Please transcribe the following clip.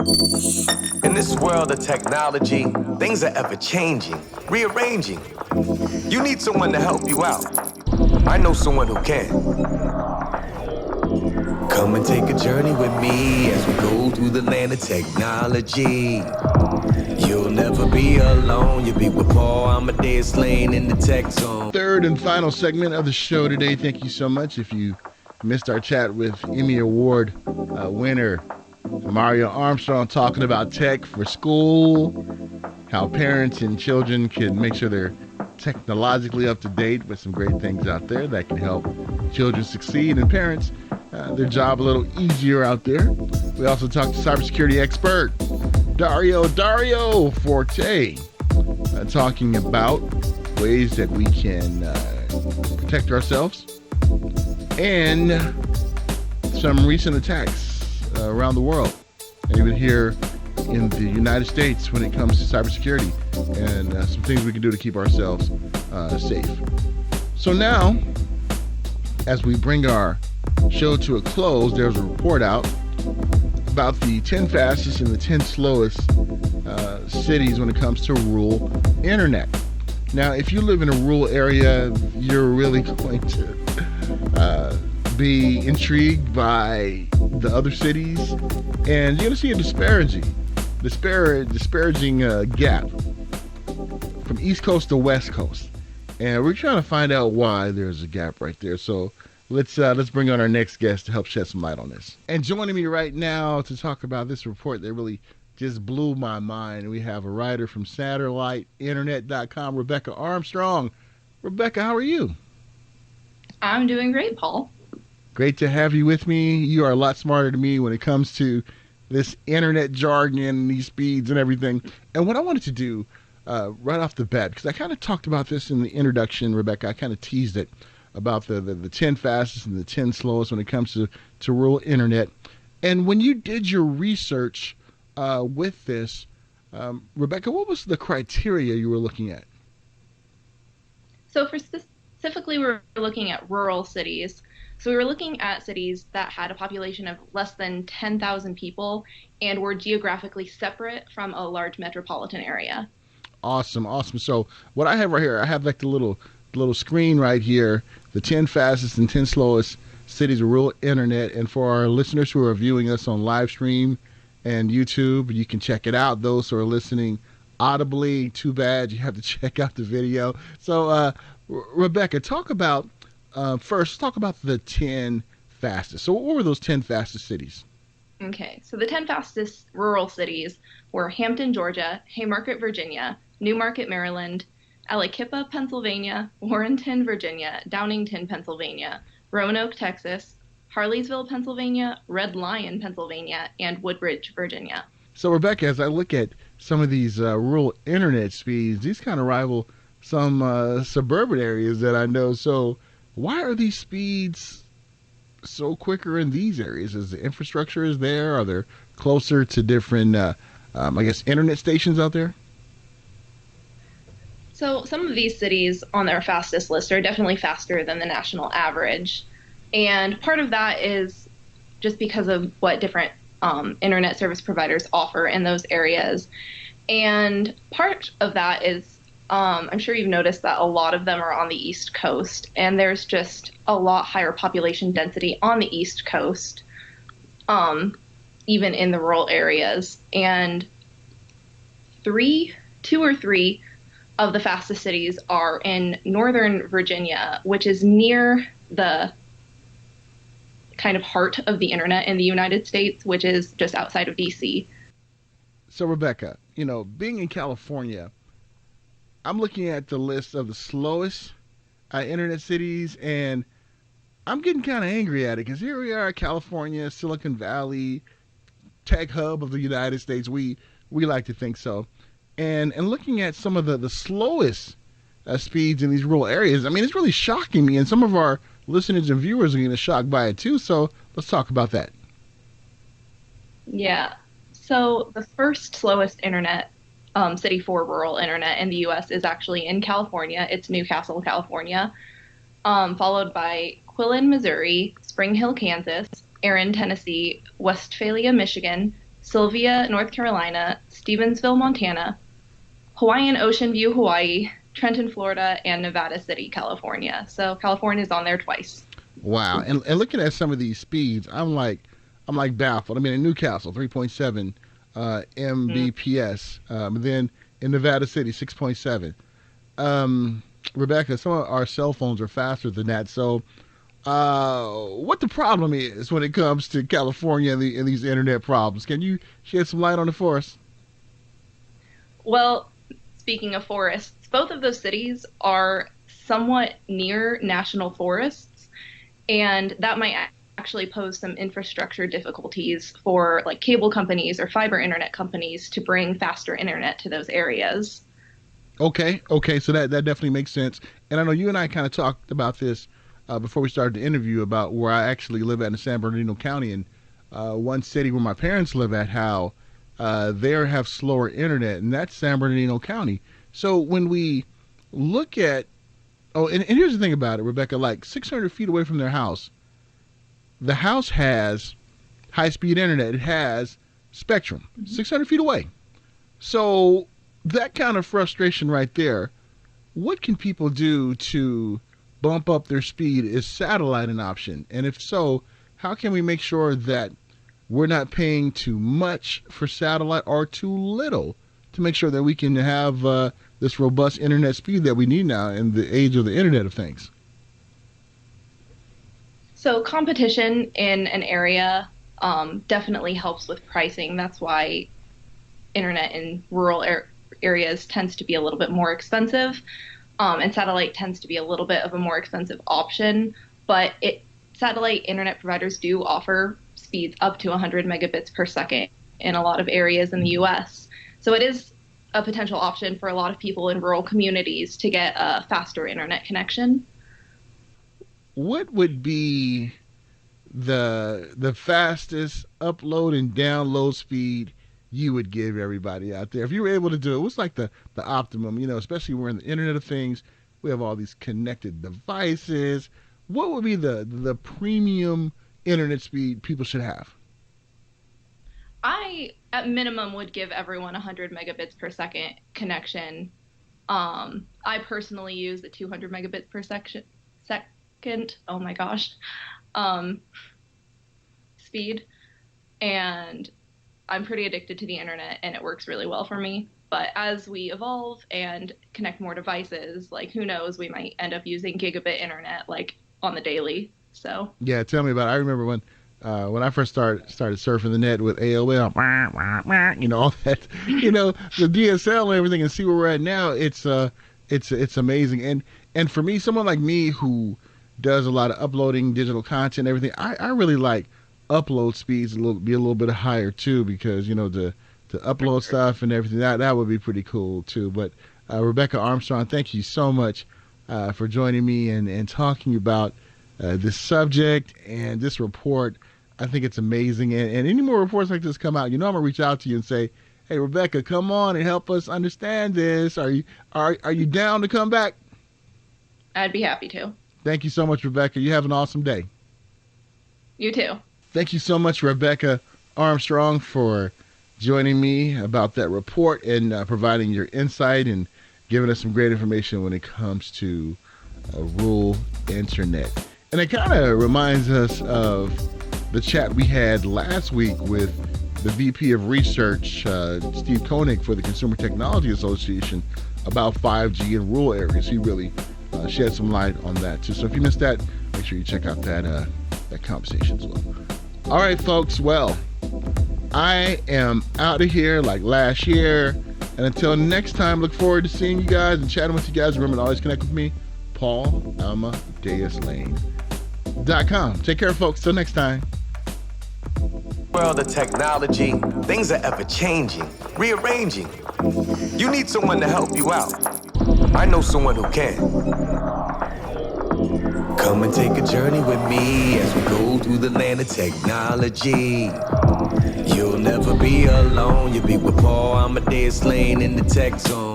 In this world of technology, things are ever changing, rearranging. You need someone to help you out. I know someone who can. Come and take a journey with me as we go through the land of technology. You'll never be alone. You'll be with Paul Amadeus Lane in the tech zone. Third and final segment of the show today. Thank you so much. If you missed our chat with Emmy Award winner Mario Armstrong talking about tech for school, how parents and children can make sure they're technologically up to date with some great things out there that can help children succeed and parents their job a little easier out there. We also talked to cybersecurity expert Dario Forte talking about ways that we can protect ourselves and some recent attacks around the world, and even here in the United States when it comes to cybersecurity and some things we can do to keep ourselves safe. So now, as we bring our show to a close, there's a report out about the 10 fastest and the 10 slowest cities when it comes to rural internet. Now, if you live in a rural area, you're really going to be intrigued by the other cities, and you're going to see a disparaging gap from East Coast to West Coast, and we're trying to find out why there's a gap right there. So let's bring on our next guest to help shed some light on this. And joining me right now to talk about this report that really just blew my mind, we have a writer from SatelliteInternet.com, Rebecca Armstrong. Rebecca, how are you? I'm doing great, Paul. Great to have you with me. You are a lot smarter than me when it comes to this internet jargon and these speeds and everything. And what I wanted to do right off the bat, because I kind of talked about this in the introduction, Rebecca, I kind of teased it about the 10 fastest and the 10 slowest when it comes to rural internet. And when you did your research with this, Rebecca, what was the criteria you were looking at? So specifically, we're looking at rural cities. So we were looking at cities that had a population of less than 10,000 people and were geographically separate from a large metropolitan area. Awesome. So what I have right here, I have like the little screen right here, the 10 fastest and 10 slowest cities of rural internet. And for our listeners who are viewing us on live stream and YouTube, you can check it out. Those who are listening audibly, too bad, you have to check out the video. So Rebecca, talk about the 10 fastest. So what were those 10 fastest cities? Okay, so the 10 fastest rural cities were Hampton, Georgia, Haymarket, Virginia, Newmarket, Maryland, Aliquippa, Pennsylvania, Warrenton, Virginia, Downingtown, Pennsylvania, Roanoke, Texas, Harleysville, Pennsylvania, Red Lion, Pennsylvania, and Woodbridge, Virginia. So Rebecca, as I look at some of these rural internet speeds, these kind of rival some suburban areas that I know. So why are these speeds so quicker in these areas? Is the infrastructure is there? Are they closer to different, internet stations out there? So some of these cities on their fastest list are definitely faster than the national average. And part of that is just because of what different internet service providers offer in those areas. And part of that is I'm sure you've noticed that a lot of them are on the East Coast, and there's just a lot higher population density on the East Coast, even in the rural areas. And two or three of the fastest cities are in Northern Virginia, which is near the kind of heart of the internet in the United States, which is just outside of DC. So Rebecca, being in California, I'm looking at the list of the slowest internet cities, and I'm getting kind of angry at it because here we are, California, Silicon Valley, tech hub of the United States. We like to think so. And looking at some of the slowest speeds in these rural areas, I mean, it's really shocking me. And some of our listeners and viewers are getting shocked by it too. So let's talk about that. Yeah. So the first slowest internet city for rural internet in the U.S. is actually in California. It's Newcastle, California, followed by Quillen, Missouri, Spring Hill, Kansas, Erin, Tennessee, Westphalia, Michigan, Sylvia, North Carolina, Stevensville, Montana, Hawaiian Ocean View, Hawaii, Trenton, Florida, and Nevada City, California. So California's on there twice. Wow. And looking at some of these speeds, I'm like baffled. I mean, in Newcastle, 3.7 Mbps. Then in Nevada City, 6.7. Rebecca, some of our cell phones are faster than that. So, what the problem is when it comes to California and these internet problems? Can you shed some light on it for us? Well, speaking of forests, both of those cities are somewhat near national forests, and that might actually pose some infrastructure difficulties for like cable companies or fiber internet companies to bring faster internet to those areas. Okay, so that definitely makes sense. And I know you and I kind of talked about this before we started the interview about where I actually live at in San Bernardino County, and one city where my parents live at, how they have slower internet, and that's San Bernardino County. So when we look at, and here's the thing about it, Rebecca, like 600 feet away from their house, the house has high-speed internet. It has Spectrum, 600 feet away. So that kind of frustration right there, what can people do to bump up their speed? Is satellite an option? And if so, how can we make sure that we're not paying too much for satellite or too little to make sure that we can have this robust internet speed that we need now in the age of the Internet of Things? So competition in an area definitely helps with pricing. That's why internet in rural areas tends to be a little bit more expensive, and satellite tends to be a little bit of a more expensive option. But satellite internet providers do offer speeds up to 100 megabits per second in a lot of areas in the U.S. So it is a potential option for a lot of people in rural communities to get a faster internet connection. What would be the fastest upload and download speed you would give everybody out there if you were able to do it? What's like the optimum? You know, especially we're in the Internet of Things, we have all these connected devices. What would be the premium internet speed people should have? I, at minimum, would give everyone 100 megabits per second connection. I personally use the 200 megabits per second. Oh my gosh, speed, and I'm pretty addicted to the internet, and it works really well for me. But as we evolve and connect more devices, like who knows, we might end up using gigabit internet like on the daily. So yeah, tell me about it. I remember when I first started surfing the net with AOL, you know, all that, you know, the DSL and everything, and see where we're at now. It's amazing. And for me, someone like me who does a lot of uploading digital content and everything, I really like upload speeds be a little bit higher too, because you know to upload stuff and everything that would be pretty cool too. But Rebecca Armstrong, thank you so much for joining me and talking about this subject and this report. I think it's amazing, and any more reports like this come out, you know, I'm gonna reach out to you and say, hey Rebecca, come on and help us understand this. Are you down to come back? I'd be happy to. Thank you so much, Rebecca. You have an awesome day. You too. Thank you so much, Rebecca Armstrong, for joining me about that report and providing your insight and giving us some great information when it comes to rural internet. And it kind of reminds us of the chat we had last week with the VP of Research, Steve Koenig, for the Consumer Technology Association about 5G in rural areas. He really shed some light on that too. So if you missed that, make sure you check out that conversation as well. All right, folks. Well, I am out of here like last year. And until next time, look forward to seeing you guys and chatting with you guys. Remember to always connect with me, PaulAmadeusLane.com. Take care, folks. Till next time. World of technology, things are ever changing, rearranging. You need someone to help you out. I know someone who can. Come and take a journey with me as we go through the land of technology. You'll never be alone. You'll be with Paul Amadeus Lane in the tech zone.